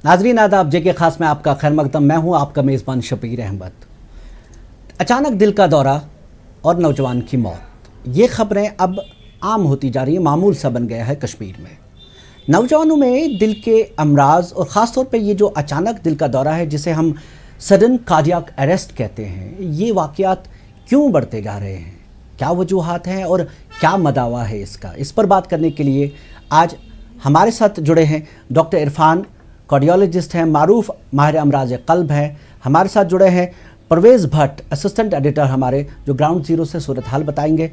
नाजरीन आदाब, जेके खास में आपका खैर मकदम। मैं हूं आपका मेज़बान शबीर अहमद। अचानक दिल का दौरा और नौजवान की मौत, ये खबरें अब आम होती जा रही हैं, मामूल सा बन गया है कश्मीर में। नौजवानों में दिल के अमराज और ख़ास तौर पे ये जो अचानक दिल का दौरा है, जिसे हम सडन कार्डियक अरेस्ट कहते हैं, ये वाक़यात क्यों बढ़ते जा रहे हैं, क्या वजूहात हैं और क्या मदावा है इसका, इस पर बात करने के लिए आज हमारे साथ जुड़े हैं डॉक्टर इरफान, कार्डियोलॉजिस्ट हैं, मारूफ माहिर अमराज क़ल्ब हैं। हमारे साथ जुड़े हैं परवेज़ भट्ट, असिस्टेंट एडिटर हमारे, जो ग्राउंड ज़ीरो से सूरत हाल बताएंगे।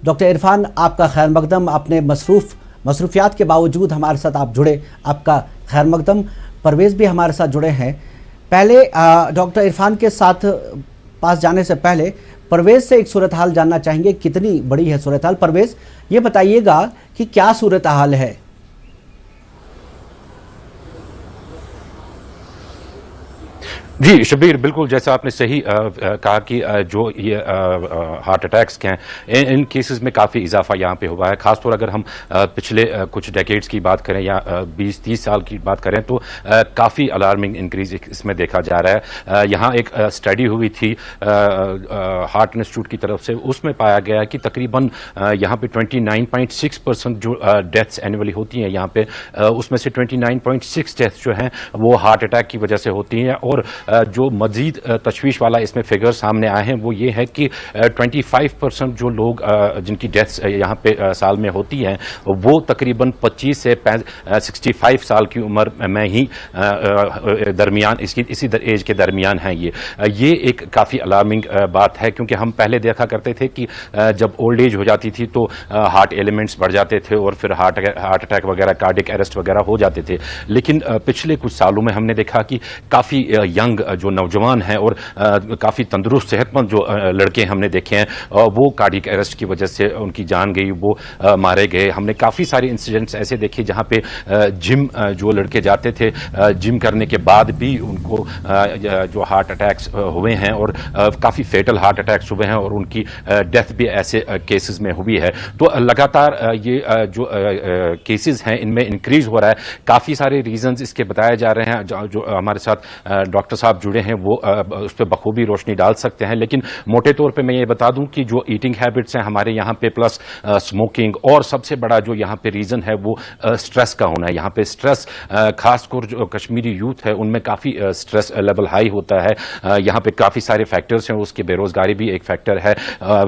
डॉक्टर इरफान, आपका खैर मकदम। अपने मसरूफियात के बावजूद हमारे साथ आप जुड़े, आपका खैर मकदम। परवेज़ भी हमारे साथ जुड़े हैं। पहले डॉक्टर इरफान के साथ पास जाने से पहले परवेज़ से एक सूरत हाल जानना चाहेंगे, कितनी बड़ी है सूरत हाल। परवेज़, ये बताइएगा कि क्या सूरत हाल है। जी शबीर, बिल्कुल जैसा आपने सही कहा कि जो ये हार्ट अटैक्स के हैं, इन केसेस में काफ़ी इजाफा यहाँ पे हुआ है। खासतौर अगर हम पिछले कुछ डेकेड्स की बात करें या 20-30 साल की बात करें तो काफ़ी अलार्मिंग इंक्रीज इसमें देखा जा रहा है। यहाँ एक स्टडी हुई थी हार्ट इंस्टीट्यूट की तरफ से, उसमें पाया गया कि तकरीबन यहाँ पे 29.6% जो डेथ्स एनुअली होती हैं यहाँ पे, उसमें से 29.6 डेथ्स जो हैं वो हार्ट अटैक की वजह से होती हैं। और जो मजीद तशवीश वाला इसमें फिगर सामने आए हैं वो ये है कि 25% जो लोग जिनकी डेथ्स यहाँ पे साल में होती हैं वो तकरीबन 25 से 65 साल की उम्र में ही दरमियान, इसी एज के दरमियान हैं। ये एक काफ़ी अलार्मिंग बात है, क्योंकि हम पहले देखा करते थे कि जब ओल्ड एज हो जाती थी तो हार्ट एलिमेंट्स बढ़ जाते थे और फिर हार्ट अटैक वगैरह, कार्डियक अरेस्ट वगैरह हो जाते थे। लेकिन पिछले कुछ सालों में हमने देखा कि काफ़ी यंग जो नौजवान हैं और काफ़ी तंदुरुस्त सेहतमंद जो लड़के हमने देखे हैं वो कार्डियक अरेस्ट की वजह से उनकी जान गई, वो मारे गए। हमने काफ़ी सारे इंसिडेंट्स ऐसे देखे जहाँ पे जिम जो लड़के जाते थे, जिम करने के बाद भी उनको जो हार्ट अटैक्स हुए हैं और काफ़ी फेटल हार्ट अटैक्स हुए हैं और उनकी डेथ भी ऐसे केसेस में हुई है। तो लगातार ये जो केसेस हैं इनमें इंक्रीज हो रहा है। काफ़ी सारे रीजंस इसके बताए जा रहे हैं, जो हमारे साथ डॉक्टर साहब जुड़े हैं वो उस पर बखूबी रोशनी डाल सकते हैं। लेकिन मोटे तौर पे मैं ये बता दूं कि जो ईटिंग हैबिट्स हैं हमारे यहाँ पे, प्लस स्मोकिंग, और सबसे बड़ा जो यहाँ पे रीज़न है वो स्ट्रेस का होना है। यहाँ पे स्ट्रेस, खासकर जो कश्मीरी यूथ है उनमें काफ़ी स्ट्रेस लेवल हाई होता है। यहाँ पे काफ़ी सारे फैक्टर्स हैं, उसकी बेरोज़गारी भी एक फैक्टर है,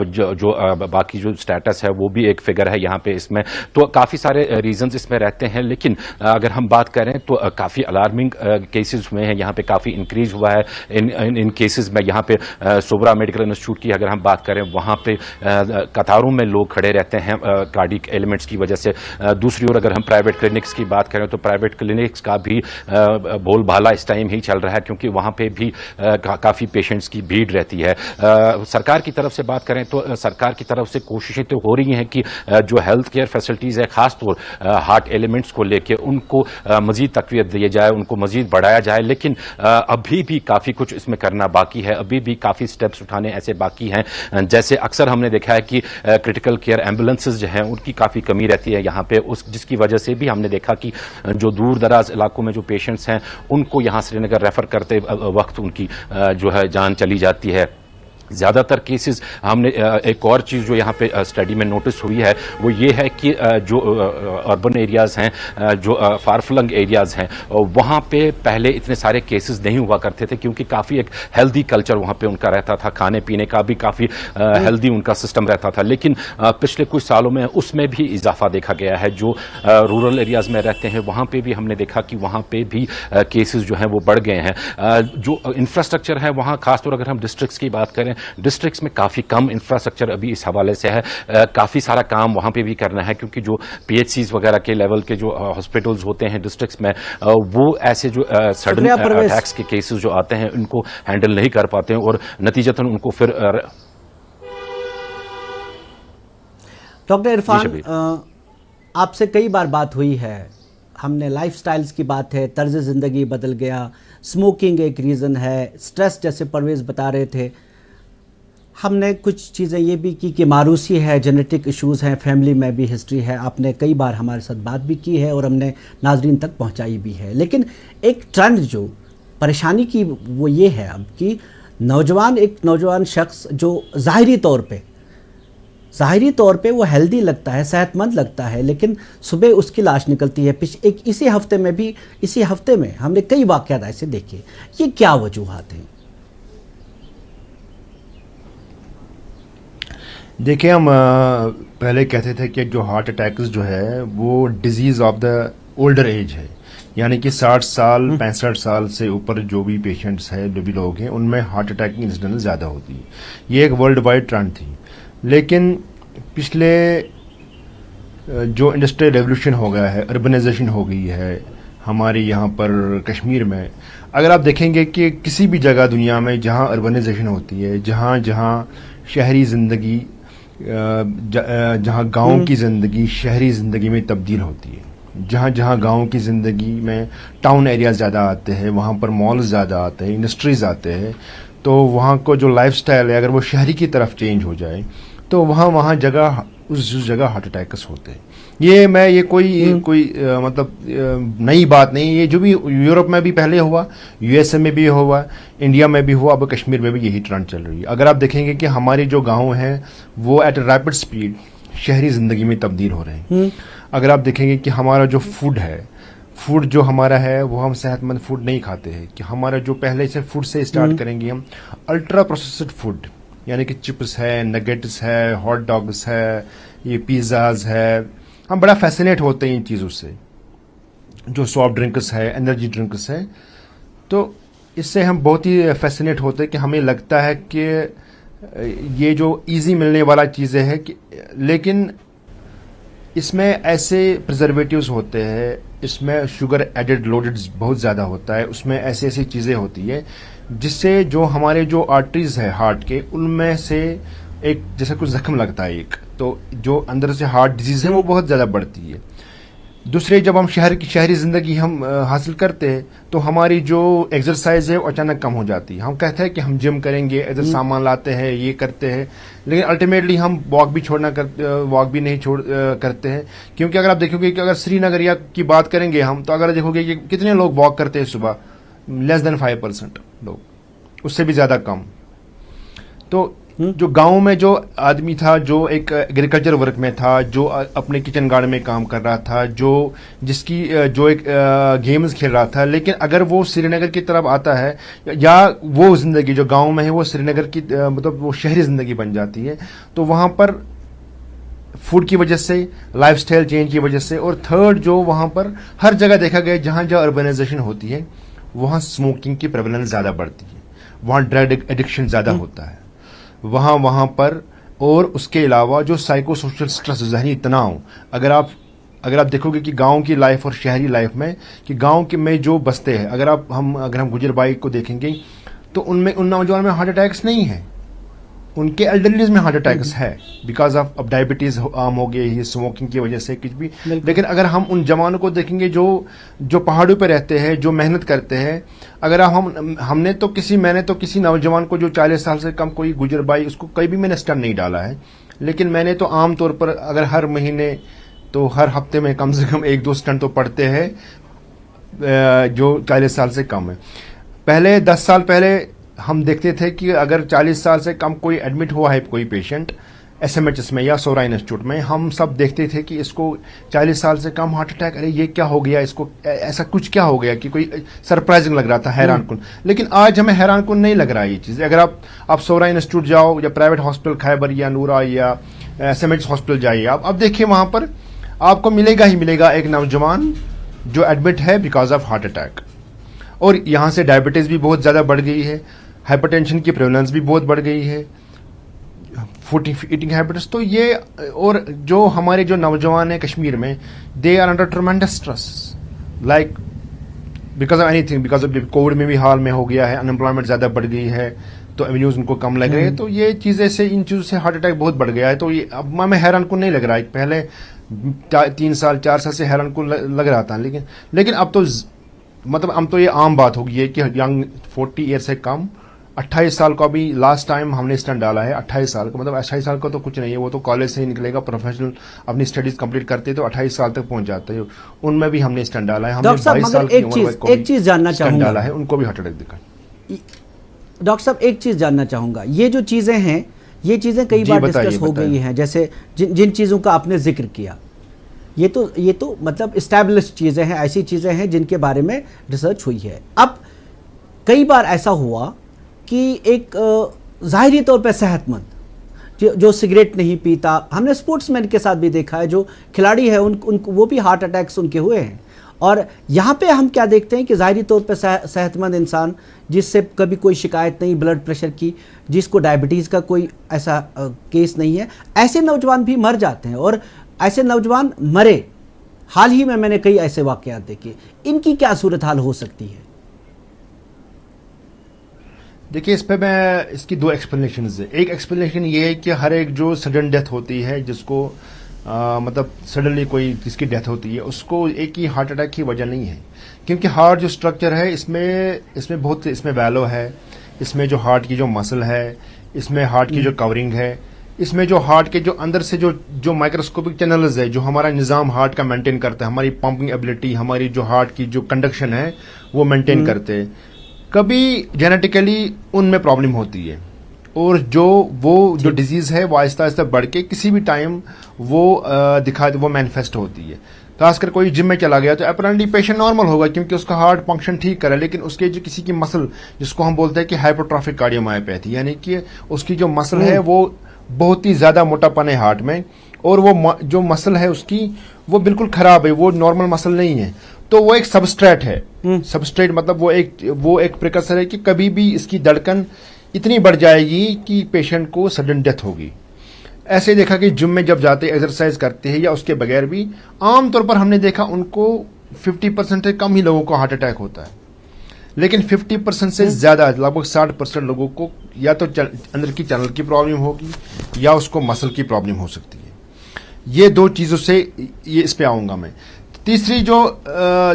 जो बाकी जो स्टेटस है वो भी एक फिगर है यहाँ पे इसमें। तो काफ़ी सारे रीजंस इसमें रहते हैं। लेकिन अगर हम बात करें तो काफ़ी अलार्मिंग केसेस हुए हैं, यहाँ पे काफ़ी इंक्रीज हुआ है इन केसेस में। यहाँ पे सोबरा मेडिकल इंस्टीट्यूट की अगर हम बात करें, वहाँ पे कतारों में लोग खड़े रहते हैं कार्डियक एलिमेंट्स की वजह से। दूसरी ओर अगर हम प्राइवेट क्लिनिक्स की बात करें तो प्राइवेट क्लिनिक्स का भी बोलबाला इस टाइम ही चल रहा है, क्योंकि वहाँ पे भी काफ़ी पेशेंट्स की भीड़ रहती है। सरकार की तरफ से बात करें तो सरकार की तरफ से कोशिशें तो हो रही हैं कि जो हेल्थ केयर फैसिलिटीज़ है, खासतौर हार्ट एलिमेंट्स को लेके उनको मजीद तकवीत दी जाए, उनको मजीद बढ़ाया जाए। लेकिन अभी भी काफ़ी कुछ इसमें करना बाकी है, अभी भी काफ़ी स्टेप्स उठाने ऐसे बाकी हैं। जैसे अक्सर हमने देखा है कि क्रिटिकल केयर एम्बुलेंसेज जो हैं उनकी काफ़ी कमी रहती है यहाँ पे, जिसकी वजह से भी हमने देखा कि जो दूर दराज इलाकों में जो पेशेंट्स हैं उनको यहाँ श्रीनगर रेफ़र करते वक्त उनकी जो है जान चली जाती है। ज़्यादातर केसेस हमने एक और चीज़ जो यहाँ पे स्टडी में नोटिस हुई है वो ये है कि जो अर्बन एरियाज़ हैं, जो फारफ्लंग एरियाज़ हैं, वहाँ पे पहले इतने सारे केसेस नहीं हुआ करते थे, क्योंकि काफ़ी एक हेल्दी कल्चर वहाँ पे उनका रहता था, खाने पीने का भी काफ़ी हेल्दी उनका सिस्टम रहता था। लेकिन पिछले कुछ सालों में उसमें भी इजाफा देखा गया है। जो रूरल एरियाज़ में रहते हैं वहाँ पर भी हमने देखा कि वहाँ पर भी केसेस जो हैं वो बढ़ गए हैं। जो इंफ्रास्ट्रक्चर है वहाँ, खासतौर अगर हम डिस्ट्रिक्ट्स की बात करें, डिस्ट्रिक्ट्स में काफ़ी कम इंफ्रास्ट्रक्चर अभी इस हवाले से है। काफ़ी सारा काम वहाँ पे भी करना है, क्योंकि जो पीएचसीज वगैरह के लेवल के जो हॉस्पिटल्स होते हैं डिस्ट्रिक्ट्स में, वो ऐसे जो सडन अटैक्स के केसेस जो आते हैं उनको हैंडल नहीं कर पाते हैं और नतीजतन उनको फिर। डॉक्टर इरफान, आपसे कई बार बात हुई है, हमने लाइफस्टाइल्स की बात है, तर्ज ज़िंदगी बदल गया, स्मोकिंग एक रीज़न है, स्ट्रेस जैसे परवेज़ बता रहे थे। हमने कुछ चीज़ें ये भी की कि मारूसी है, जेनेटिक इश्यूज़ हैं, फैमिली में भी हिस्ट्री है, आपने कई बार हमारे साथ बात भी की है और हमने नाजरीन तक पहुंचाई भी है। लेकिन एक ट्रेंड जो परेशानी की वो ये है अब कि एक नौजवान शख्स जो ज़ाहिरी तौर पे वो हेल्दी लगता है, सेहतमंद लगता है, लेकिन सुबह उसकी लाश निकलती है। इसी हफ्ते में हमने कई वाक़यात ऐसे देखे। ये क्या वजूहात हैं? देखिए, हम पहले कहते थे कि जो हार्ट अटैक्स जो है वो disease of the older age है, यानी कि 60 साल 65 साल से ऊपर जो भी पेशेंट्स हैं, जो भी लोग हैं, उनमें हार्ट अटैक की इंसिडेंस ज़्यादा होती है। ये एक वर्ल्ड वाइड ट्रेंड थी। लेकिन पिछले जो इंडस्ट्रियल रेवोल्यूशन हो गया है, अर्बनाइजेशन हो गई है हमारे यहाँ पर कश्मीर में, अगर आप देखेंगे कि किसी भी जगह दुनिया में जहाँ अर्बनाइजेशन होती है, जहाँ जहाँ शहरी ज़िंदगी जहाँ गांव की ज़िंदगी शहरी ज़िंदगी में तब्दील होती है, जहाँ जहाँ गांव की ज़िंदगी में टाउन एरिया ज़्यादा आते हैं, वहाँ पर मॉल्स ज़्यादा आते हैं, इंडस्ट्रीज़ आते हैं, तो वहाँ को जो लाइफस्टाइल है अगर वो शहरी की तरफ चेंज हो जाए तो वहाँ जगह उस जगह हार्ट अटैक्स होते हैं। ये कोई मतलब नई बात नहीं। ये जो भी यूरोप में भी पहले हुआ, यूएसए में भी हुआ, इंडिया में भी हुआ, अब कश्मीर में भी यही ट्रेंड चल रही है। अगर आप देखेंगे कि हमारे जो गांव हैं वो एट रैपिड स्पीड शहरी ज़िंदगी में तब्दील हो रहे हैं। अगर आप देखेंगे कि हमारा जो फूड जो हमारा है वो हम सेहतमंद फूड नहीं खाते हैं, कि हमारा जो पहले से फूड से स्टार्ट करेंगे हम अल्ट्रा प्रोसेस्ड फूड, यानी कि चिप्स है, नगेट्स है, हॉट डॉग्स है, ये पिज़्ज़ाज है, हम बड़ा फैसिनेट होते हैं इन चीज़ों से। जो सॉफ्ट ड्रिंक्स है, एनर्जी ड्रिंक्स है, तो इससे हम बहुत ही फैसिनेट होते हैं कि हमें लगता है कि ये जो इजी मिलने वाला चीज़ें हैं कि, लेकिन इसमें ऐसे प्रिजर्वेटिव्स होते हैं, इसमें शुगर एडेड लोडेड बहुत ज़्यादा होता है, उसमें ऐसी ऐसी चीज़ें होती है जिससे जो हमारे जो आर्टरीज है हार्ट के, उनमें से एक जैसे कुछ जख्म लगता है एक, तो जो अंदर से हार्ट डिजीज है वो बहुत ज़्यादा बढ़ती है। दूसरे, जब हम शहरी ज़िंदगी हम हासिल करते हैं तो हमारी जो एक्सरसाइज है वो अचानक कम हो जाती है। हम कहते हैं कि हम जिम करेंगे, इधर सामान लाते हैं, ये करते हैं, लेकिन अल्टीमेटली हम वॉक भी नहीं करते हैं। क्योंकि अगर आप देखोगे कि अगर श्रीनगर की बात करेंगे हम, तो अगर देखोगे कि कितने लोग वॉक करते हैं सुबह, लेस देन 5% लोग, उससे भी ज़्यादा कम। तो जो गांव में जो आदमी था, जो एक एग्रीकल्चर वर्क में था, जो अपने किचन गार्डन में काम कर रहा था, जो एक गेम्स खेल रहा था, लेकिन अगर वो श्रीनगर की तरफ आता है, या वो जिंदगी जो गांव में है वो श्रीनगर की मतलब वो शहरी जिंदगी बन जाती है, तो वहां पर फूड की वजह से, लाइफस्टाइल चेंज की वजह से, और थर्ड जो वहां पर हर जगह देखा गया जहां जहां अर्बनाइजेशन होती है वहां स्मोकिंग की प्रेवलेंस ज्यादा बढ़ती है, वहां ड्रग एडिक्शन ज्यादा होता है वहां पर। और उसके अलावा जो साइको सोशल स्ट्रेस, ज़हनी तनाव, अगर आप देखोगे कि गांव की लाइफ और शहरी लाइफ में, कि गांव के में जो बसते हैं, अगर हम गुजरबाई को देखेंगे तो उन नौजवानों में हार्ट अटैक्स नहीं है, उनके एल्डरलीज में हार्ट अटैक्स है, बिकॉज ऑफ डायबिटीज आम हो गई है, स्मोकिंग की वजह से कुछ भी। लेकिन अगर हम उन जवानों को देखेंगे जो पहाड़ों पर रहते हैं, जो मेहनत करते हैं, अगर मैंने तो किसी नौजवान को जो 40 साल से कम, कोई गुजरबाई, उसको कहीं भी मैंने स्टन नहीं डाला है, लेकिन मैंने तो आमतौर पर अगर हर महीने तो हर हफ्ते में कम से कम 1-2 स्टन तो पड़ते हैं जो 40 साल से कम है। पहले 10 साल पहले हम देखते थे कि अगर 40 साल से कम कोई एडमिट हुआ है, कोई पेशेंट एसएमएचएस में या सोरा इंस्टीट्यूट में, हम सब देखते थे कि इसको 40 साल से कम हार्ट अटैक, अरे ये क्या हो गया, इसको ऐसा कुछ क्या हो गया, कि कोई सरप्राइजिंग लग रहा था, हैरान कुन। लेकिन आज हमें हैरान कुन नहीं लग रहा है ये चीज़। अगर आप सोरा इंस्टीट्यूट जाओ, या प्राइवेट हॉस्पिटल खैबर या नूरा या एसएमएच हॉस्पिटल जाइए, आप देखिए वहां पर आपको मिलेगा ही मिलेगा एक नौजवान जो एडमिट है बिकॉज ऑफ हार्ट अटैक। और यहाँ से डायबिटीज भी बहुत ज़्यादा बढ़ गई है, हाइपरटेंशन की प्रेवलेंस भी बहुत बढ़ गई है, फूड ईटिंग हैबिट्स। तो ये, और जो हमारे जो नौजवान हैं कश्मीर में, they are under tremendous stress, like because of anything, because of Covid में भी हाल में हो गया है, अनएम्प्लॉयमेंट ज़्यादा बढ़ गई है, तो एवेन्यूज उनको कम लग रहे हैं, तो ये चीज़ें से, इन चीज़ों से हार्ट अटैक बहुत बढ़ गया है। तो ये अब हमें हैरान को नहीं लग रहा है, पहले 3 साल 4 साल से हैरान को लग रहा था, लेकिन अब तो मतलब अब तो ये आम बात हो गई है कि यंग 40 ईयर से कम 28 साल का भी लास्ट टाइम हमने स्टंट डाला है। 28 साल का मतलब 28 साल का तो कुछ नहीं है, वो तो कॉलेज से ही निकलेगा, प्रोफेशनल अपनी स्टडीज कंप्लीट करते तो 28 साल तक पहुंच जाते हैं, उनमें भी हमने स्टंट डाला है। हमने डॉक्टर साहब 22 साल मगर की उम्र में एक चीज जानना चाहूंगा डाला है, उनको भी हार्ट अटैक दिखा। डॉक्टर साहब एक चीज जानना चाहूंगा, ये जो चीजें हैं ये चीजें कई बार डिस्कस हो गई हैं, जैसे जिन चीजों का आपने जिक्र किया, ये तो मतलब इस्टेब्लिश चीजें हैं, ऐसी चीजें हैं जिनके बारे में रिसर्च हुई है। अब कई बार ऐसा हुआ कि एक ज़ाहिरी तौर पर सेहतमंद जो सिगरेट नहीं पीता, हमने स्पोर्ट्समैन के साथ भी देखा है, जो खिलाड़ी है उनको वो भी हार्ट अटैक्स उनके हुए हैं। और यहाँ पे हम क्या देखते हैं कि ज़ाहिरी तौर पर सेहतमंद इंसान जिससे कभी कोई शिकायत नहीं ब्लड प्रेशर की, जिसको डायबिटीज़ का कोई ऐसा केस नहीं है, ऐसे नौजवान भी मर जाते हैं। और ऐसे नौजवान मरे, हाल ही में मैंने कई ऐसे वाक़यात देखे। इनकी क्या सूरत हाल हो सकती है? देखिए, इस पे मैं इसकी दो एक्सप्लेनेशन है। एक एक्सप्लेनेशन ये है कि हर एक जो सडन डेथ होती है, जिसको मतलब सडनली कोई जिसकी डेथ होती है, उसको एक ही हार्ट अटैक की वजह नहीं है, क्योंकि हार्ट जो स्ट्रक्चर है इसमें बहुत इसमें वैलो है, इसमें जो हार्ट की जो मसल है, इसमें हार्ट की जो कवरिंग है, इसमें जो हार्ट के जो अंदर से जो माइक्रोस्कोपिक चैनल्स है, जो हमारा निज़ाम हार्ट का मेंटेन करता है, हमारी पंपिंग एबिलिटी, हमारी जो हार्ट की जो कंडक्शन है वो मेंटेन करते हैं। कभी जेनेटिकली उनमें प्रॉब्लम होती है, और जो डिजीज है वो आहिस्ता आहिस्ता बढ़ के किसी भी टाइम वो मैनिफेस्ट होती है। खासकर कोई जिम में चला गया तो अपरेंटली पेशेंट नॉर्मल होगा, क्योंकि उसका हार्ट फंक्शन ठीक करे, लेकिन उसके जो किसी की मसल, जिसको हम बोलते हैं कि हाइपोट्रोफिक कार्डियोमायोपैथी, यानी कि उसकी जो मसल है वो बहुत ही ज्यादा मोटापन है हार्ट में, और वो जो मसल है उसकी वो बिल्कुल खराब है, वो नॉर्मल मसल नहीं है, तो वो एक सबस्ट्रेट है। सबस्ट्रेट मतलब वो एक प्रिकसर है कि कभी भी इसकी धड़कन इतनी बढ़ जाएगी कि पेशेंट को सडन डेथ होगी। ऐसे देखा कि जिम में जब जाते एक्सरसाइज करते हैं या उसके बगैर भी, आमतौर पर हमने देखा उनको 50% से कम ही लोगों को हार्ट अटैक होता है, लेकिन 50% से ज्यादा लगभग 60% लोगों को या तो अंदर की चैनल की प्रॉब्लम होगी या उसको मसल की प्रॉब्लम हो सकती है। ये दो चीजों से ये इस पे आऊंगा मैं। तीसरी जो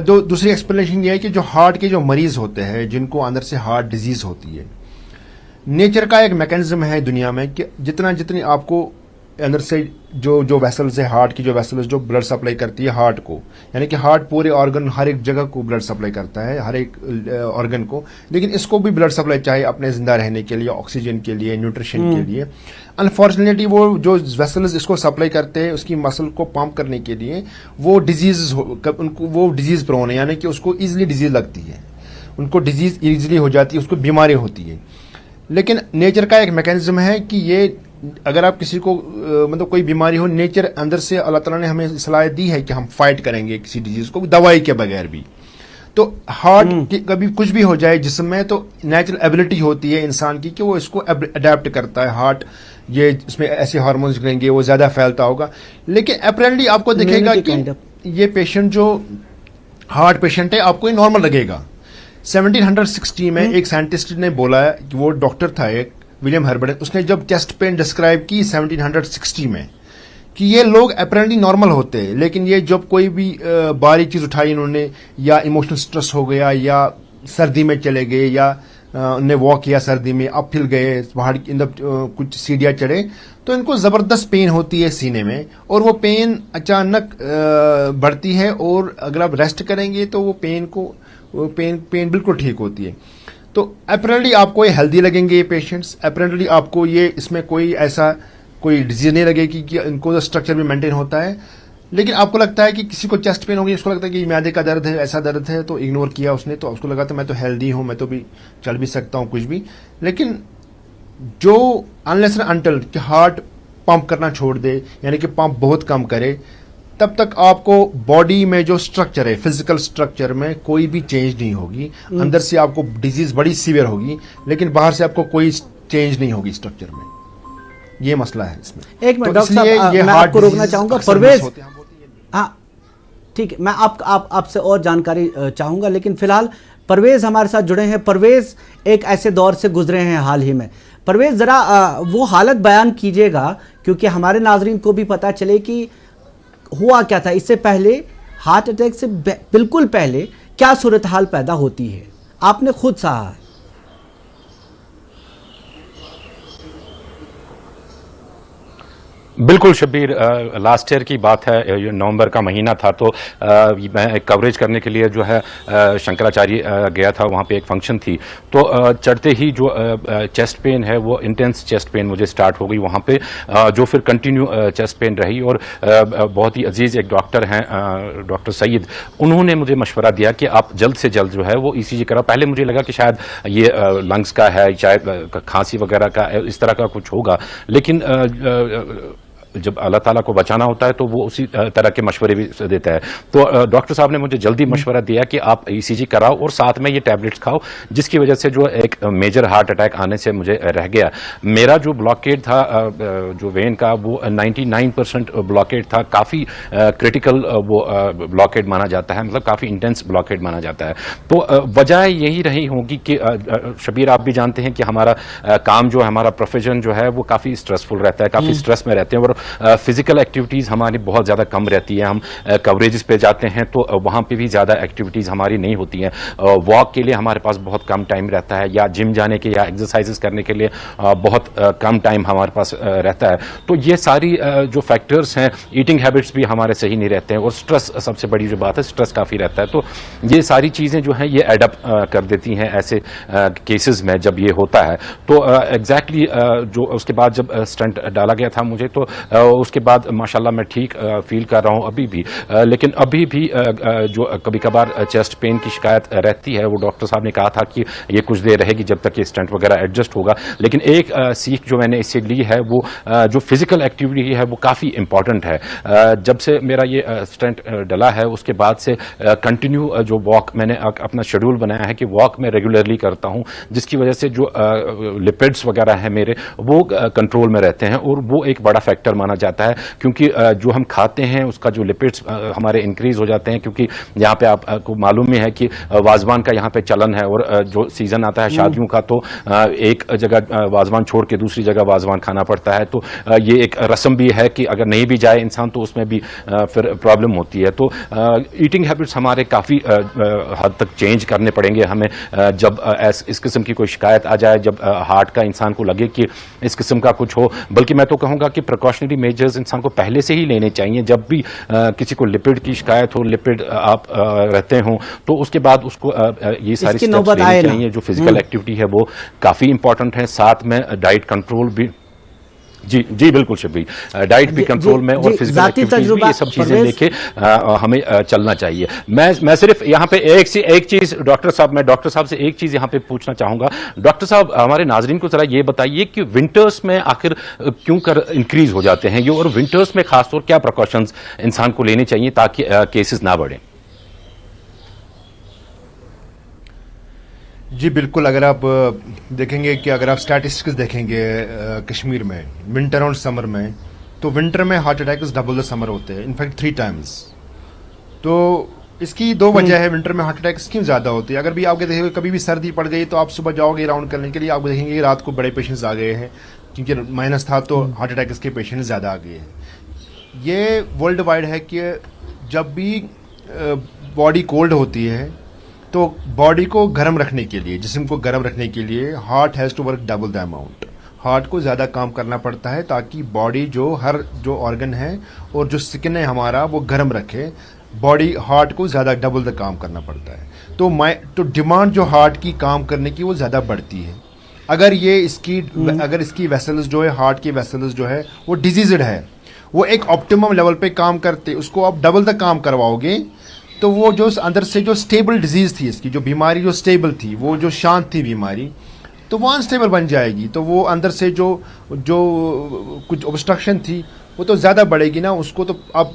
दूसरी एक्सप्लेनेशन ये है कि जो हार्ट के जो मरीज होते हैं, जिनको अंदर से हार्ट डिजीज होती है, नेचर का एक मैकेनिज्म है दुनिया में कि जितनी आपको अंदर से जो वेसल्स है, हार्ट की जो वेसल्स जो ब्लड सप्लाई करती है हार्ट को, यानी कि हार्ट पूरे ऑर्गन हर एक जगह को ब्लड सप्लाई करता है, हर एक ऑर्गन को, लेकिन इसको भी ब्लड सप्लाई चाहिए अपने जिंदा रहने के लिए, ऑक्सीजन के लिए, न्यूट्रिशन के लिए। अनफॉर्चुनेटली वो जो वेसल्स इसको सप्लाई करते हैं, उसकी मसल को पंप करने के लिए वो डिजीज प्रोन है, यानी कि उसको ईजिली डिजीज लगती है, उनको डिजीज ईजिली हो जाती है, उसको बीमारी होती है। लेकिन नेचर का एक मैकेनिज्म है कि ये अगर आप किसी को मतलब कोई बीमारी हो, नेचर अंदर से अल्लाह ताला ने हमें सलाह दी है कि हम फाइट करेंगे किसी डिजीज को दवाई के बगैर भी। तो हार्ट कभी कुछ भी हो जाए जिस्म में, तो नेचुरल एबिलिटी होती है इंसान की कि वो इसको अडेप्ट करता है। हार्ट ये इसमें ऐसे हार्मोन्स निकलेंगे, वो ज्यादा फैलता होगा, लेकिन अपेरेंटली आपको दिखेगा कि ये पेशेंट जो हार्ट पेशेंट है आपको ये नॉर्मल लगेगा। 1760 में एक साइंटिस्ट ने बोला है कि वो डॉक्टर था एक विलियम हर्बर्ट, उसने जब चेस्ट पेन डिस्क्राइब की 1760 में कि ये लोग अपेरेंटली नॉर्मल होते हैं, लेकिन ये जब कोई भी बारीक चीज उठाई इन्होंने, या इमोशनल स्ट्रेस हो गया, या सर्दी में चले गए, या उन्हें वॉक किया सर्दी में, अब फिर गए पहाड़ कुछ सीढ़ियां चढ़े, तो इनको जबरदस्त पेन होती है सीने में, और वो पेन अचानक बढ़ती है, और अगर आप रेस्ट करेंगे तो वो पेन बिल्कुल ठीक होती है। तो अपेरेंटली आपको ये हेल्दी लगेंगे ये पेशेंट्स, अपेरेंटली आपको ये इसमें कोई डिजीज नहीं लगेगी कि इनको स्ट्रक्चर भी मेंटेन होता है। लेकिन आपको लगता है कि किसी को चेस्ट पेन होगी, उसको लगता है कि मैदे का दर्द है, ऐसा दर्द है, तो इग्नोर किया उसने, तो उसको लगा था मैं तो हेल्दी हूं, मैं तो भी चल भी सकता हूं कुछ भी। लेकिन जो अनलेस एंड अनटिल कि हार्ट पंप करना छोड़ दे, यानी कि पंप बहुत कम करे, तब तक आपको बॉडी में जो स्ट्रक्चर है, फिजिकल स्ट्रक्चर में कोई भी चेंज नहीं होगी। अंदर से आपको डिजीज बड़ी सीवियर होगी, लेकिन बाहर से आपको कोई चेंज नहीं होगी स्ट्रक्चर में। ये मसला है इसमें। एक मिनट डॉक्टर साहब, मैं आपको रोकना चाहूंगा। परवेज, हाँ ठीक है, मैं आपसे और जानकारी चाहूंगा, लेकिन फिलहाल परवेज हमारे साथ जुड़े हैं। परवेज एक ऐसे दौर से गुजरे हैं हाल ही में। परवेज जरा वो हालत बयान कीजिएगा, क्योंकि हमारे नाजरीन को भी पता चले कि हुआ क्या था इससे पहले, हार्ट अटैक से बिल्कुल पहले क्या सूरत हाल पैदा होती है, आपने खुद सहा है। बिल्कुल शब्बीर, लास्ट ईयर की बात है, ये नवंबर का महीना था, तो मैं एक कवरेज करने के लिए जो है शंकराचार्य गया था, वहाँ पे एक फंक्शन थी। तो चढ़ते ही जो चेस्ट पेन है वो इंटेंस चेस्ट पेन मुझे स्टार्ट हो गई वहाँ पे, जो फिर कंटिन्यू चेस्ट पेन रही। और बहुत ही अजीज़ एक डॉक्टर हैं, डॉक्टर सईद, उन्होंने मुझे मशवरा दिया कि आप जल्द से जल्द जो है वो ईसीजी कराओ। पहले मुझे लगा कि शायद ये लंग्स का है, शायद खांसी वगैरह का, इस तरह का कुछ होगा, लेकिन जब अल्लाह ताला को बचाना होता है तो वो उसी तरह के मशवरे भी देता है। तो डॉक्टर साहब ने मुझे जल्दी मशवरा दिया कि आप ईसीजी कराओ और साथ में ये टैबलेट्स खाओ, जिसकी वजह से जो एक मेजर हार्ट अटैक आने से मुझे रह गया। मेरा जो ब्लॉकेड था जो वेन का, वो 99% ब्लॉकेड था, काफ़ी क्रिटिकल वो ब्लॉकेड माना जाता है, मतलब काफ़ी इंटेंस ब्लॉकेड माना जाता है। तो वजह यही रही होगी कि शबीर, आप भी जानते हैं कि हमारा काम जो है, हमारा प्रोफेशन जो है वो काफ़ी स्ट्रेसफुल रहता है, काफ़ी स्ट्रेस में रहते हैं, और फिजिकल एक्टिविटीज़ हमारी बहुत ज़्यादा कम रहती है। हम कवरेजेस पे जाते हैं तो वहाँ पे भी ज़्यादा एक्टिविटीज़ हमारी नहीं होती हैं। वॉक के लिए हमारे पास बहुत कम टाइम रहता है, या जिम जाने के या एक्सरसाइजेस करने के लिए बहुत कम टाइम हमारे पास रहता है। तो ये सारी जो फैक्टर्स हैं, ईटिंग हैबिट्स भी हमारे सही नहीं रहते हैं, और स्ट्रेस सबसे बड़ी जो बात है, स्ट्रेस काफ़ी रहता है। तो ये सारी चीज़ें जो हैं ये एडअप कर देती हैं ऐसे केसेस में जब ये होता है। तो एग्जैक्टली जो उसके बाद जब स्टंट डाला गया था मुझे, तो उसके बाद माशाल्लाह मैं ठीक फील कर रहा हूँ अभी भी। लेकिन अभी भी जो कभी कभार चेस्ट पेन की शिकायत रहती है, वो डॉक्टर साहब ने कहा था कि ये कुछ देर रहेगी जब तक ये स्टंट वगैरह एडजस्ट होगा। लेकिन एक सीख जो मैंने इससे ली है, वो जो फिजिकल एक्टिविटी है वो काफ़ी इंपॉर्टेंट है। जब से मेरा ये स्टंट डला है, उसके बाद से कंटिन्यू जो वॉक मैंने अपना शेड्यूल बनाया है कि वॉक मैं रेगुलरली करता हूँ, जिसकी वजह से जो लिपिड्स वगैरह हैं मेरे, वो कंट्रोल में रहते हैं, और वो एक बड़ा फैक्टर माना जाता है, क्योंकि जो हम खाते हैं उसका जो लिपिड्स हमारे इंक्रीज हो जाते हैं। क्योंकि यहाँ पे आपको मालूम ही है कि वाजवान का यहाँ पे चलन है, और जो सीजन आता है शादियों का, तो एक जगह वाजवान छोड़ के दूसरी जगह वाजवान खाना पड़ता है। तो ये एक रस्म भी है कि अगर नहीं भी जाए इंसान तो उसमें भी फिर प्रॉब्लम होती है। तो ईटिंग हैबिट्स हमारे काफ़ी हद तक चेंज करने पड़ेंगे हमें, जब इस किस्म की कोई शिकायत आ जाए, जब हार्ट का इंसान को लगे कि इस किस्म का कुछ हो। बल्कि मैं तो कहूँगा कि प्रिकॉशनरी मेजर्स इंसान को पहले से ही लेने चाहिए। जब भी किसी को लिपिड की शिकायत हो, लिपिड आप रहते हो, तो उसके बाद उसको ये सारी स्टेप्स लेने चाहिए। जो फिजिकल एक्टिविटी है वो काफ़ी इंपॉर्टेंट है, साथ में डाइट कंट्रोल भी। जी बिल्कुल शबीर, डाइट भी कंट्रोल में और फिजिकल एक्टिविटीज भी, ये सब चीजें लेके हमें चलना चाहिए। मैं सिर्फ यहाँ पे एक चीज डॉक्टर साहब, मैं डॉक्टर साहब से एक चीज यहाँ पे पूछना चाहूंगा। डॉक्टर साहब, हमारे नाजरीन को जरा ये बताइए कि विंटर्स में आखिर क्यों कर इंक्रीज हो जाते हैं ये, और विंटर्स में खासतौर क्या प्रिकॉशंस इंसान को लेने चाहिए ताकि केसेस ना बढ़े। जी बिल्कुल, अगर आप देखेंगे कि अगर आप स्टैटिस्टिक्स देखेंगे कश्मीर में विंटर और समर में, तो विंटर में heart attacks double the summer होते हैं, इनफैक्ट 3 टाइम्स। तो इसकी 2 वजह है विंटर में हार्ट अटैक्स क्यों ज़्यादा होते हैं। अगर भी आपके देखेंगे कभी भी सर्दी पड़ गई तो आप सुबह जाओगे राउंड करने के लिए, आप देखेंगे रात को बड़े पेशेंट्स आ गए हैं, क्योंकि माइनस था तो हार्ट अटैक्स के पेशेंट्स ज़्यादा आ गए हैं। ये वर्ल्ड वाइड है कि जब भी बॉडी कोल्ड होती है तो बॉडी को गर्म रखने के लिए, जिस्म को गर्म रखने के लिए heart has to work double the amount. Heart को ज़्यादा काम करना पड़ता है ताकि बॉडी जो ऑर्गन है और जो स्किन है हमारा वो गर्म रखे। बॉडी हार्ट को ज़्यादा डबल द काम करना पड़ता है। तो डिमांड जो हार्ट की काम करने की वो ज़्यादा बढ़ती है। अगर इसकी वेसल्स जो है, हार्ट की वेसल्स जो है वो डिजीज्ड है, वो एक ऑप्टिमम लेवल पे काम करते, उसको आप डबल द काम करवाओगे तो वो जो अंदर से जो स्टेबल डिजीज थी, इसकी जो बीमारी जो स्टेबल थी, वो जो शांत थी बीमारी, तो वो अनस्टेबल बन जाएगी। तो वो अंदर से जो कुछ ऑब्स्ट्रक्शन थी वो तो ज़्यादा बढ़ेगी ना। उसको तो आप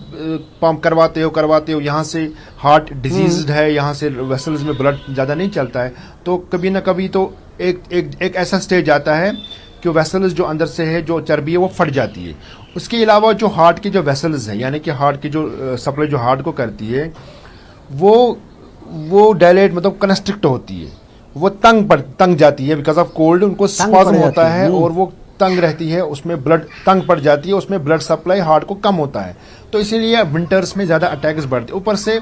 पंप करवाते हो, यहाँ से हार्ट डिजीज्ड है, यहाँ से वेसल्स में ब्लड ज़्यादा नहीं चलता है, तो कभी ना कभी तो एक ऐसा स्टेज आता है कि वेसल्स जो अंदर से है, जो चर्बी है वो फट जाती है। उसके अलावा जो हार्ट की जो वेसल्स हैं, यानी कि हार्ट की जो सप्लाई जो हार्ट को करती है, वो डायलेट मतलब कंस्ट्रिक्ट होती है, वो तंग जाती है बिकॉज ऑफ कोल्ड, उनको स्पाज्म होता है और वो तंग रहती है, उसमें ब्लड तंग पड़ जाती है, उसमें ब्लड सप्लाई हार्ट को कम होता है। तो इसीलिए विंटर्स में ज़्यादा अटैक्स बढ़ते। ऊपर से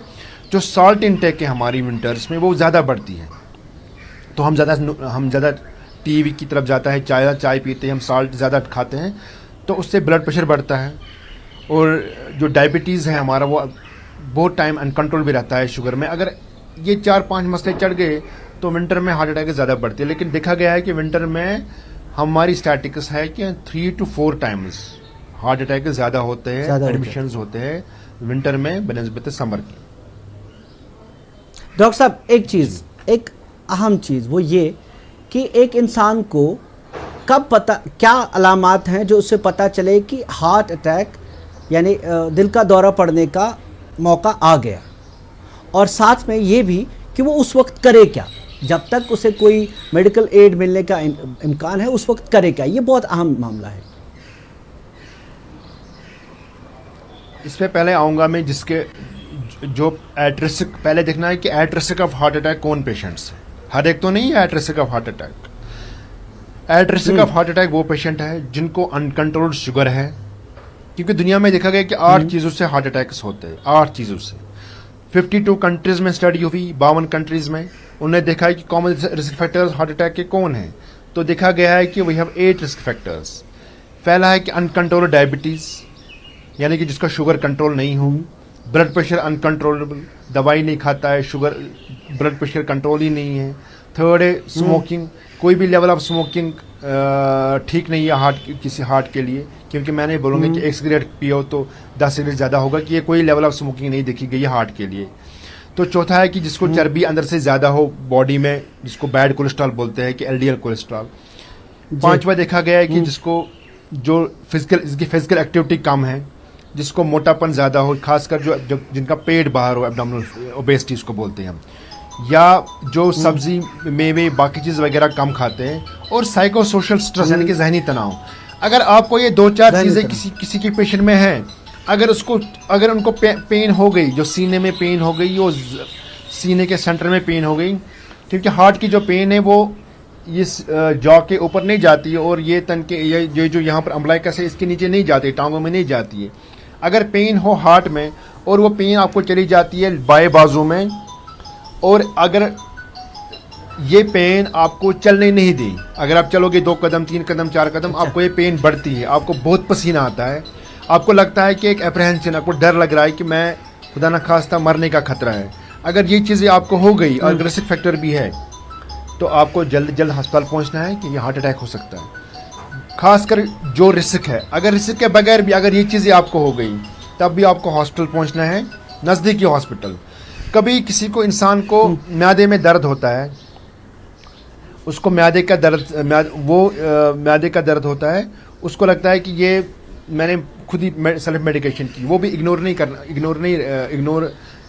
जो सॉल्ट इनटेक है हमारी विंटर्स में वो ज़्यादा बढ़ती है, तो हम ज़्यादा टीवी की तरफ जाता है, चाय पीते हैं, हम सॉल्ट ज़्यादा खाते हैं, तो उससे ब्लड प्रेशर बढ़ता है, और जो डायबिटीज़ है हमारा वो बहुत टाइम अनकंट्रोल भी रहता है शुगर में। अगर ये 4-5 मसले चढ़ गए तो विंटर में हार्ट अटैक ज़्यादा बढ़ती है। लेकिन देखा गया है कि विंटर में हमारी स्टैटिस्टिक्स है कि 3 to 4 टाइम्स हार्ट अटैक ज़्यादा होते हैं, एडमिशंस होते हैं विंटर में बनस्बत समर की। डॉक्टर साहब, एक अहम चीज़ वो ये कि एक इंसान को कब पता, क्या अलामात हैं जो उससे पता चले कि हार्ट अटैक यानी दिल का दौरा पड़ने का मौका आ गया, और साथ में ये भी कि वो उस वक्त करे क्या, जब तक उसे कोई मेडिकल एड मिलने का इम्कान है उस वक्त करे क्या? ये बहुत अहम मामला है। इस पे पहले आऊँगा मैं, जिसके जो एट रिस्क, पहले देखना है कि at risk of heart attack कौन पेशेंट्स है। हर एक तो नहीं है at risk of heart attack. At risk of heart attack वो पेशेंट है जिनको अनकंट्रोल्ड शुगर है, क्योंकि दुनिया में देखा गया कि 8 चीज़ों से हार्ट अटैक्स होते हैं, 8 चीज़ों से। 52 कंट्रीज में स्टडी हुई, 52 कंट्रीज में उन्होंने देखा है कि common risk factors heart attack के कौन हैं। तो देखा गया है कि वी हैव 8 रिस्क फैक्टर्स। पहला है कि अनकंट्रोल्ड डायबिटीज़, यानी कि जिसका शुगर कंट्रोल नहीं हो। ब्लड प्रेशर अनकंट्रोलेबल, दवाई नहीं खाता है, शुगर ब्लड प्रेशर कंट्रोल ही नहीं है। थर्ड है स्मोकिंग, कोई भी लेवल ऑफ स्मोकिंग ठीक नहीं है किसी हार्ट के लिए, क्योंकि मैं नहीं बोलूँगा कि 1 सिगरेट पियो तो 10 सिगरेट ज़्यादा होगा, कि ये कोई लेवल ऑफ स्मोकिंग नहीं देखी गई है हार्ट के लिए। तो चौथा है कि जिसको चर्बी अंदर से ज़्यादा हो बॉडी में, जिसको बैड कोलेस्ट्रॉल बोलते हैं कि LDL कोलेस्ट्रॉल। पांचवा देखा गया है कि जिसको जो इसकी फिजिकल एक्टिविटी कम है, जिसको मोटापन ज़्यादा हो, खासकर जो जिनका पेट बाहर हो, एब्डोमिनल ओबेसिटी उसको बोलते हैं हम, या जो सब्जी मेवे बाकी चीज़ वगैरह कम खाते हैं, और साइको सोशल स्ट्रेस यानी कि जहनी तनाव। अगर आपको ये 2-4 चीज़ें किसी की पेशेंट में हैं, अगर उनको पेन हो गई, जो सीने में पेन हो गई, वो सीने के सेंटर में पेन हो गई, क्योंकि हार्ट की जो पेन है वो इस जॉ के ऊपर नहीं जाती है, और ये तन के ये जो यहाँ पर अम्बलाइकस है इसके नीचे नहीं जाती, टांगों में नहीं जाती है। अगर पेन हो हार्ट में और वो पेन आपको चली जाती है बाएं बाजू में, और अगर ये पेन आपको चलने नहीं दी, अगर आप चलोगे 2 कदम 3 कदम 4 कदम, आपको ये पेन बढ़ती है, आपको बहुत पसीना आता है, आपको लगता है कि एक अप्रहेंशन, आपको डर लग रहा है कि मैं खुदा न खास्ता मरने का खतरा है। अगर ये चीज़ें आपको हो गई और रिस्क फैक्टर भी है, तो आपको जल्द जल्द अस्पताल पहुंचना है कि ये हार्ट अटैक हो सकता है। खासकर जो रिस्क है, अगर रिस्क के बगैर भी अगर ये चीज़ें आपको हो गई, तब भी आपको हॉस्पिटल पहुंचना है, नज़दीकी हॉस्पिटल। कभी किसी को इंसान को म्यादे में दर्द होता है, उसको म्यादे का दर्द होता है, उसको लगता है कि ये मैंने खुद ही सेल्फ मेडिकेशन की, वो भी इग्नोर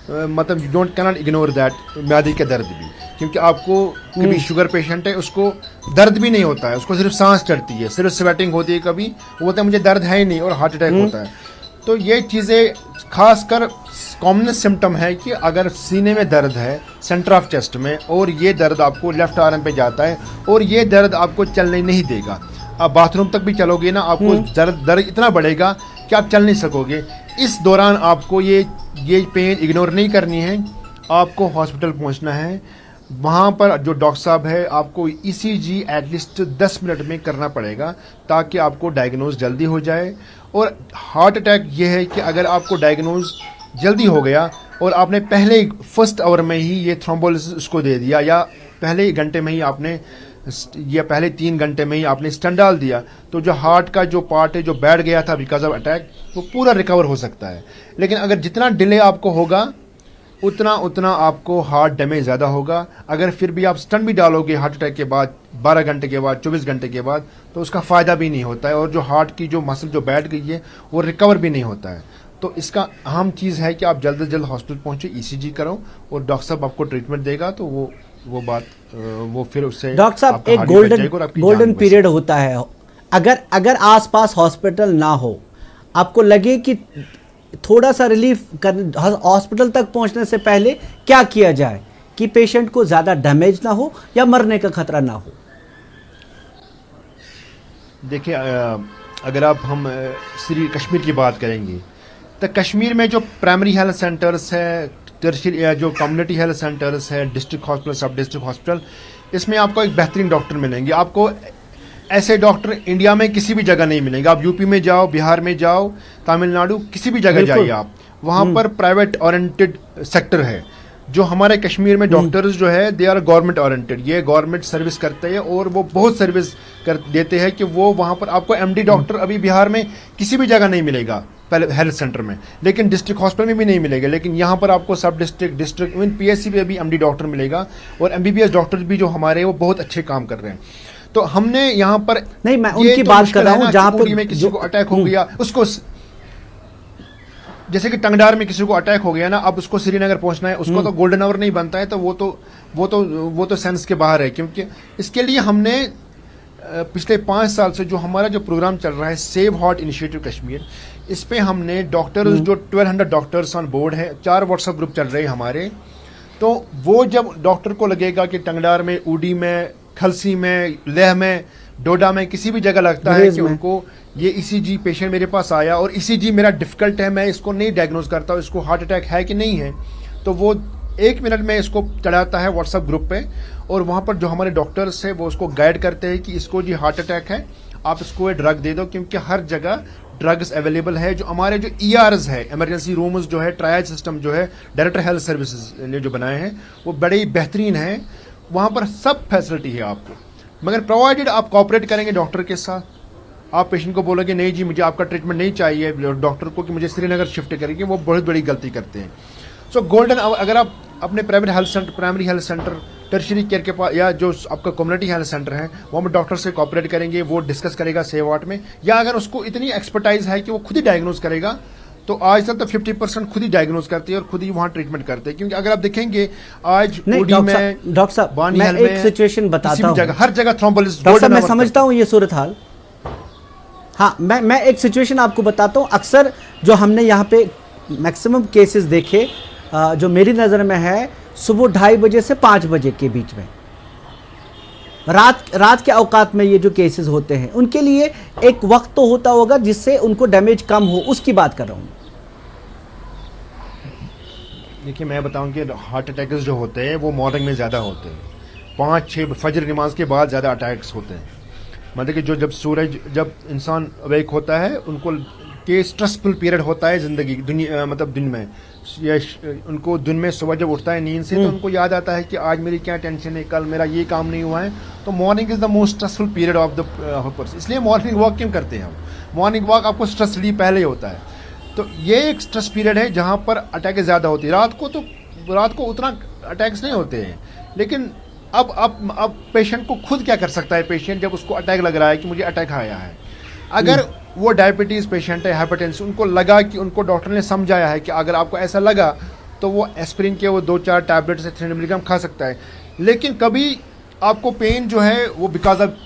मतलब you don't cannot ignore that म्यादे का दर्द भी, क्योंकि आपको कभी शुगर पेशेंट है, उसको दर्द भी नहीं होता है, उसको सिर्फ सांस चढ़ती है, सिर्फ स्वेटिंग होती है, कभी वो बोलता है मुझे दर्द है ही नहीं, और हार्ट अटैक होता है। तो ये चीज़ें खासकर कॉमन सिम्टम है कि अगर सीने में दर्द है, सेंटर ऑफ चेस्ट में, और ये दर्द आपको लेफ्ट आर्म पे जाता है, और ये दर्द आपको चलने नहीं देगा, आप बाथरूम तक भी चलोगे ना, आपको दर्द इतना बढ़ेगा कि आप चल नहीं सकोगे। इस दौरान आपको ये पेन इग्नोर नहीं करनी है, आपको हॉस्पिटल पहुंचना है। वहाँ पर जो डॉक्टर साहब है, आपको ECG एटलीस्ट 10 मिनट में करना पड़ेगा, ताकि आपको डायग्नोज जल्दी हो जाए। और हार्ट अटैक ये है कि अगर आपको डायग्नोज जल्दी हो गया और आपने पहले फर्स्ट आवर में ही ये थ्रोम्बोलिसिस उसको दे दिया, या पहले घंटे में ही आपने, या पहले 3 घंटे में ही आपने स्टेंट डाल दिया, तो जो हार्ट का जो पार्ट है जो बैठ गया था बिकॉज ऑफ अटैक, वो पूरा रिकवर हो सकता है। लेकिन अगर जितना डिले आपको होगा उतना आपको हार्ट डैमेज ज़्यादा होगा। अगर फिर भी आप स्टेंट भी डालोगे हार्ट अटैक के बाद 12 घंटे के बाद, 24 घंटे के बाद, तो उसका फ़ायदा भी नहीं होता है, और जो हार्ट की जो मसल जो बैठ गई है वो रिकवर भी नहीं होता है। तो इसका अहम चीज़ है कि आप जल्द से जल्द हॉस्पिटल पहुँचे, ECG करो, और डॉक्टर साहब आपको ट्रीटमेंट देगा, तो वो फिर उससे डॉक्टर साहब एक गोल्डन पीरियड होता है। अगर आसपास हॉस्पिटल ना हो, आपको लगे कि थोड़ा सा रिलीफ कर, हॉस्पिटल तक पहुंचने से पहले क्या किया जाए कि पेशेंट को ज़्यादा डैमेज ना हो या मरने का खतरा ना हो? देखिए, अगर हम श्री कश्मीर की बात करेंगे, तो कश्मीर में जो प्राइमरी हेल्थ सेंटर्स है, टर्शियरी जो कम्युनिटी हेल्थ सेंटर्स है, डिस्ट्रिक्ट हॉस्पिटल, सब डिस्ट्रिक्ट हॉस्पिटल, इसमें आपको एक बेहतरीन डॉक्टर मिलेंगे। आपको ऐसे डॉक्टर इंडिया में किसी भी जगह नहीं मिलेंगे। आप यूपी में जाओ, बिहार में जाओ, तमिलनाडु, किसी भी जगह जाइए आप, वहां पर प्राइवेट ओरिएंटेड सेक्टर है। जो हमारे कश्मीर में डॉक्टर्स जो है दे आर गवर्नमेंट ओरिएंटेड, ये गवर्नमेंट सर्विस करते हैं और वो बहुत सर्विस कर देते हैं कि वो वहां पर आपको एमडी डॉक्टर अभी बिहार में किसी भी जगह नहीं मिलेगा, पहले हेल्थ सेंटर में, लेकिन डिस्ट्रिक्ट हॉस्पिटल में भी नहीं मिलेगा, लेकिन यहाँ पर आपको सब डिस्ट्रिक्ट इवन पीएचसी में भी एमडी डॉक्टर मिलेगा। और एमबीबीएस डॉक्टर भी जो हमारे वो बहुत अच्छे काम कर रहे हैं। तो हमने यहाँ पर नहीं, मैं उनकी बात कर रहा हूँ जहाँ पे किसी को अटैक हो गया, उसको जैसे कि टंगडार में किसी को अटैक हो गया ना, अब उसको श्रीनगर पहुंचना है, उसको तो गोल्डन आवर नहीं बनता है, तो वो तो सेंस के बाहर है। क्योंकि इसके लिए हमने पिछले 5 साल से जो हमारा जो प्रोग्राम चल रहा है सेव हार्ट इनिशिएटिव कश्मीर, इस पे हमने डॉक्टर्स जो 1200 डॉक्टर्स ऑन बोर्ड है, 4 व्हाट्सएप ग्रुप चल रहे हैं हमारे। तो वो जब डॉक्टर को लगेगा कि टंगडार में, ऊडी में, खलसी में, लेह में, डोडा में, किसी भी जगह लगता है कि उनको ये ईसीजी पेशेंट मेरे पास आया और ईसीजी मेरा डिफिकल्ट है, मैं इसको नहीं डायग्नोज करता हूँ, इसको हार्ट अटैक है कि नहीं है, तो वो 1 मिनट में इसको चढ़ाता है व्हाट्सएप ग्रुप पे, और वहाँ पर जो हमारे डॉक्टर्स है वो उसको गाइड करते हैं कि इसको जी हार्ट अटैक है, आप इसको ड्रग दे दो। क्योंकि हर जगह ड्रग्स अवेलेबल है। जो हमारे जो ईआरएस है, इमरजेंसी रूम्स जो है, ट्रायल सिस्टम जो है डायरेक्टर हेल्थ सर्विसेज ने जो बनाए हैं वो बड़े ही बेहतरीन हैं, वहाँ पर सब फैसिलिटी है आपको, मगर प्रोवाइडेड आप कोऑपरेट करेंगे डॉक्टर के साथ। आप पेशेंट को बोलोगे नहीं जी मुझे आपका ट्रीटमेंट नहीं चाहिए डॉक्टर को कि मुझे श्रीनगर शिफ्ट करेंगे, वो बहुत बड़ी गलती करते हैं। सो गोल्डन, अगर आप अपने private health centre, primary health centre, tertiary care के पास, या जो आपका कम्युनिटी हेल्थ सेंटर है, वहाँ में डॉक्टर से कोऑपरेट करेंगे, वो डिस्कस करेगा सेव हार्ट में, या अगर उसको इतनी एक्सपर्टाइज है कि वो खुद ही डायग्नोज करेगा, तो आज तक तो 50% खुद ही डायग्नोज करते हैं और खुद ही वहाँ ट्रीटमेंट करते हैं। क्योंकि अगर आप देखेंगे आज डॉक्टर साहब मैं एक सिचुएशन बताता हूँ, हर जगह थ्रोम्बोलिसिस, डॉक्टर साहब मैं समझता हूँ ये सूरत हाल। हाँ, मैं एक सिचुएशन आपको बताता हूँ। अक्सर जो हमने यहाँ पे मैक्सिमम केसेस देखे, जो मेरी नज़र में है, सुबह 2:30 बजे से 5 बजे के बीच में, रात के औकात में ये जो केसेस होते हैं, उनके लिए एक वक्त तो होता होगा जिससे उनको डैमेज कम हो, उसकी बात कर रहा हूँ। देखिए मैं बताऊं कि हार्ट अटैक्स जो होते हैं वो मॉर्निंग में ज़्यादा होते हैं, 5-6 फजर नमाज के बाद ज़्यादा अटैक्स होते हैं। मतलब कि जब इंसान अवेक होता है, उनको के स्ट्रेसफुल पीरियड होता है ज़िंदगी, दुनिया मतलब दिन में, या उनको दिन में सुबह जब उठता है नींद से तो उनको याद आता है कि आज मेरी क्या टेंशन है, कल मेरा ये काम नहीं हुआ है। तो morning is the most stressful period of the person, इसलिए मॉर्निंग वॉक क्यों करते हैं हम? मॉर्निंग वॉक आपको स्ट्रेस रिलीफ पहले ही होता है। तो ये एक स्ट्रेस पीरियड है जहाँ पर अटैक ज़्यादा होती है। रात को उतना अटैक्स नहीं होते हैं, लेकिन अब पेशेंट को खुद क्या कर सकता है? पेशेंट जब उसको अटैक लग रहा है कि मुझे अटैक आया है, अगर वो डायबिटीज़ पेशेंट है, हाइपरटेंशन, उनको लगा कि उनको डॉक्टर ने समझाया है कि अगर आपको ऐसा लगा तो वो एस्पिरिन के वो 2-4 टैबलेट से 300 मिलीग्राम खा सकता है। लेकिन कभी आपको पेन जो है वो बिकॉज ऑफ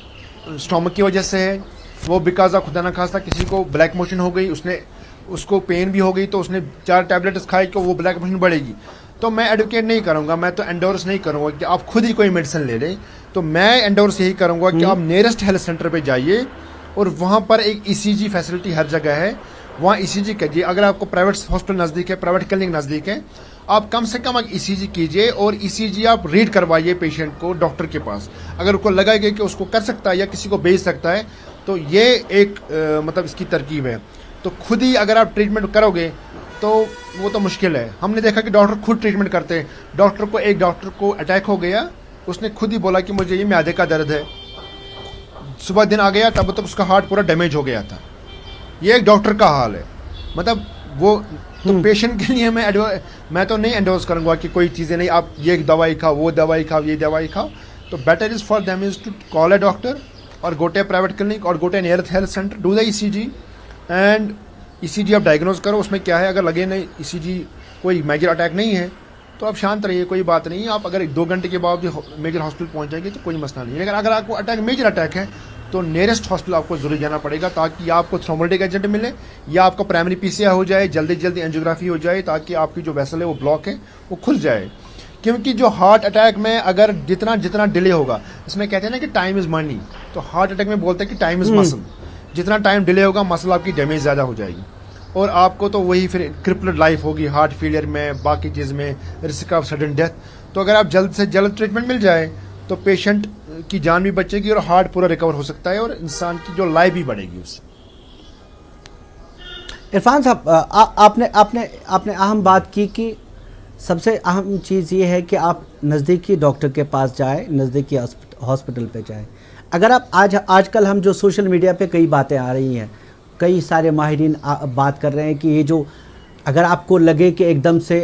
स्टोमक की वजह से है, वो बिकॉज ऑफ खुदा ना खास्ता किसी को ब्लैक मोशन हो गई, उसको पेन भी हो गई, तो उसने 4 टैबलेट्स खाए कि वो ब्लैक मोशन बढ़ेगी। तो मैं एडवोकेट नहीं करूंगा, मैं तो एंडोर्स नहीं करूंगा कि आप खुद ही कोई मेडिसिन ले लें। तो मैं एंडोर्स यही करूंगा कि आप नियरेस्ट हेल्थ सेंटर पे जाइए और वहाँ पर एक ईसीजी फैसिलिटी हर जगह है, वहाँ ईसीजी कीजिए। अगर आपको प्राइवेट हॉस्पिटल नज़दीक है, प्राइवेट क्लिनिक नज़दीक है, आप कम से कम ईसीजी कीजिए और ईसीजी आप रीड करवाइए पेशेंट को डॉक्टर के पास। अगर उसको लगेगा कि उसको कर सकता है या किसी को भेज सकता है, तो ये एक मतलब इसकी तरकीब है। तो खुद ही अगर आप ट्रीटमेंट करोगे तो वो तो मुश्किल है। हमने देखा कि डॉक्टर खुद ट्रीटमेंट करते हैं। एक डॉक्टर को अटैक हो गया, उसने खुद ही बोला कि मुझे ये मैदे का दर्द है, सुबह दिन आ गया तब तक उसका हार्ट पूरा डैमेज हो गया था। ये एक डॉक्टर का हाल है। मतलब वो तो पेशेंट के लिए मैं तो नहीं एंडोर्स करूंगा कि कोई चीज़ें नहीं, आप ये दवाई खाओ, वो दवाई खाओ, ये दवाई खाओ। तो better is for them is to call a doctor और go to a private clinic और go to a nearest health centre, do the ECG and ECG आप डायग्नोज करो। उसमें क्या है, अगर लगे नहीं ईसीजी कोई मेजर अटैक नहीं है तो आप शांत रहिए, कोई बात नहीं। आप अगर 2 घंटे के बाद मेजर हॉस्पिटल पहुंच जाएंगे तो कोई मसला नहीं है। लेकिन अगर आपको मेजर अटैक है तो नियरेस्ट हॉस्पिटल आपको जरूर जाना पड़ेगा, ताकि आपको थ्रोम्बोलिटिक एजेंट मिले या आपका प्राइमरी पीसीआई हो जाए, जल्दी एंजियोग्राफी हो जाए, ताकि आपकी जो वेसल है वो ब्लॉक है वो खुल जाए। क्योंकि जो हार्ट अटैक में अगर जितना डिले होगा, इसमें कहते हैं ना कि टाइम इज़ मनी, तो हार्ट अटैक में बोलते हैं कि टाइम इज़ मसल। जितना टाइम डिले होगा मसल आपकी डैमेज ज़्यादा हो जाएगी और आपको तो वही फिर क्रिपल्ड लाइफ होगी, हार्ट फेलियर में, बाकी चीज़ में, रिस्क ऑफ सडन डेथ। तो अगर आप जल्द से जल्द ट्रीटमेंट मिल जाए तो पेशेंट की जान भी बचेगी और हार्ट पूरा रिकवर हो सकता है और इंसान की जो लाइफ भी बढ़ेगी उससे। इरफान साहब, आपने आपने आपने अहम बात की कि सबसे अहम चीज़ ये है कि आप नज़दीकी डॉक्टर के पास जाएं, नज़दीकी हॉस्पिटल पे जाएं। अगर आप आजकल हम जो सोशल मीडिया पे कई बातें आ रही हैं, कई सारे माहिरीन बात कर रहे हैं कि ये जो अगर आपको लगे कि एकदम से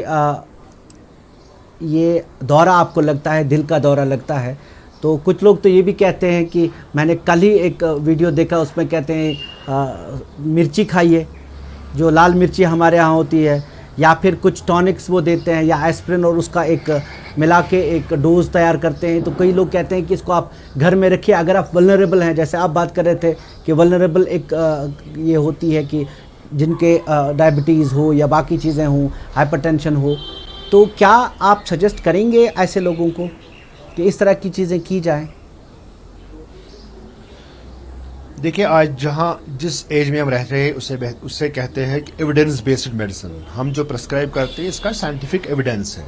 ये दौरा आपको लगता है, दिल का दौरा लगता है, तो कुछ लोग तो ये भी कहते हैं कि मैंने कल ही एक वीडियो देखा, उसमें कहते हैं मिर्ची खाइए, जो लाल मिर्ची हमारे यहाँ होती है, या फिर कुछ टॉनिक्स वो देते हैं, या एस्प्रिन और उसका एक मिला के एक डोज तैयार करते हैं। तो कई लोग कहते हैं कि इसको आप घर में रखिए अगर आप वल्नरेबल हैं, जैसे आप बात कर रहे थे कि वल्नरेबल एक ये होती है कि जिनके डायबिटीज़ हो या बाकी चीज़ें हों, हाइपरटेंशन हो। तो क्या आप सजेस्ट करेंगे ऐसे लोगों को कि इस तरह की चीज़ें की जाएँ? देखिए, आज जहाँ जिस एज में हम रह रहे हैं उससे कहते हैं कि एविडेंस बेस्ड मेडिसिन। हम जो प्रेस्क्राइब करते हैं इसका साइंटिफिक एविडेंस है।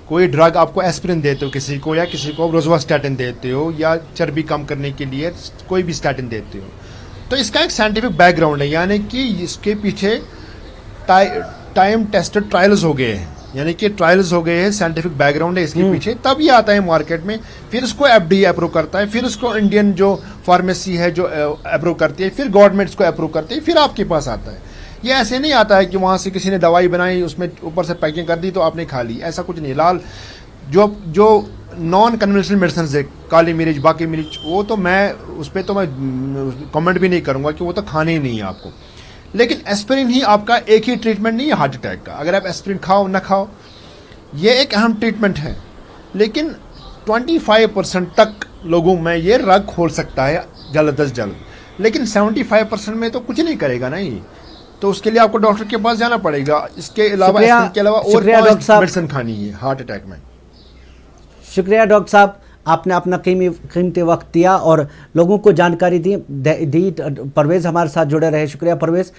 कोई ड्रग आपको एस्पिरिन देते हो किसी को, या किसी को रोज़वास्टैटिन देते हो, या चर्बी कम करने के लिए कोई भी स्टैटिन देते हो, तो इसका एक साइंटिफिक बैकग्राउंड है, यानी कि इसके पीछे टाइम टेस्टेड ट्रायल्स हो गए हैं, यानी कि ट्रायल्स हो गए हैं, साइंटिफिक बैकग्राउंड है इसके पीछे, तब ये आता है मार्केट में। फिर इसको FDA अप्रूव करता है, फिर उसको इंडियन जो फार्मेसी है जो अप्रूव करती है, फिर गवर्नमेंट इसको अप्रूव करती है, फिर आपके पास आता है। ये ऐसे नहीं आता है कि वहां से किसी ने दवाई बनाई, उसमें ऊपर से पैकिंग कर दी तो आपने खा ली, ऐसा कुछ नहीं। लाल जो नॉन कन्वेंशनल मेडिसिन है, काली मिर्च, बाकी मिर्च, वो तो मैं उस पर तो मैं कमेंट भी नहीं करूंगा कि वो तो खाने ही नहीं है आपको। लेकिन एस्पिरिन ही आपका एक ही ट्रीटमेंट नहीं है हार्ट अटैक का। अगर आप एस्पिरिन खाओ ना खाओ, ये एक अहम ट्रीटमेंट है, लेकिन 25% तक लोगों में ये रग खोल सकता है जल्द अज जल्द, लेकिन 75% में तो कुछ नहीं करेगा नहीं। तो उसके लिए आपको डॉक्टर के पास जाना पड़ेगा। इसके अलावा एस्पिरिन के अलावा और मेडिसिन खानी है हार्ट अटैक में। शुक्रिया डॉक्टर साहब, आपने अपना कीमती वक्त दिया और लोगों को जानकारी दी। परवेज़ हमारे साथ जुड़े रहे, शुक्रिया परवेज़।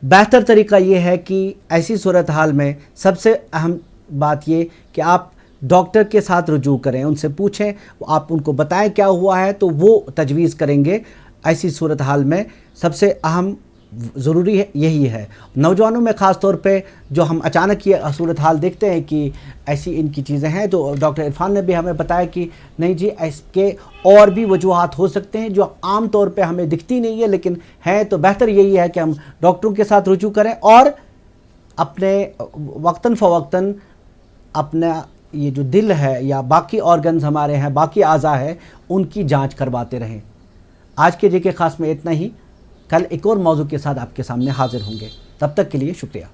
बेहतर तरीका ये है कि ऐसी सूरत हाल में सबसे अहम बात ये कि आप डॉक्टर के साथ रुजू करें, उनसे पूछें, आप उनको बताएं क्या हुआ है तो वो तजवीज़ करेंगे। ऐसी सूरत हाल में सबसे अहम ज़रूरी है यही है। नौजवानों में ख़ास तौर पे जो हम अचानक ये सूरत हाल देखते हैं कि ऐसी इनकी चीज़ें हैं, तो डॉक्टर इरफान ने भी हमें बताया कि नहीं जी, इसके और भी वजूहात हो सकते हैं जो आम तौर पे हमें दिखती नहीं है, लेकिन है। तो बेहतर यही है कि हम डॉक्टरों के साथ रुजू करें और अपने वक्तन फ़वक्तन अपना ये जो दिल है या बाकी ऑर्गन्स हमारे हैं, बाकी आज़ा है, उनकी जाँच करवाते रहें। आज के JK खास में इतना ही। कल एक और मौजू के साथ आपके सामने हाजिर होंगे। तब तक के लिए शुक्रिया।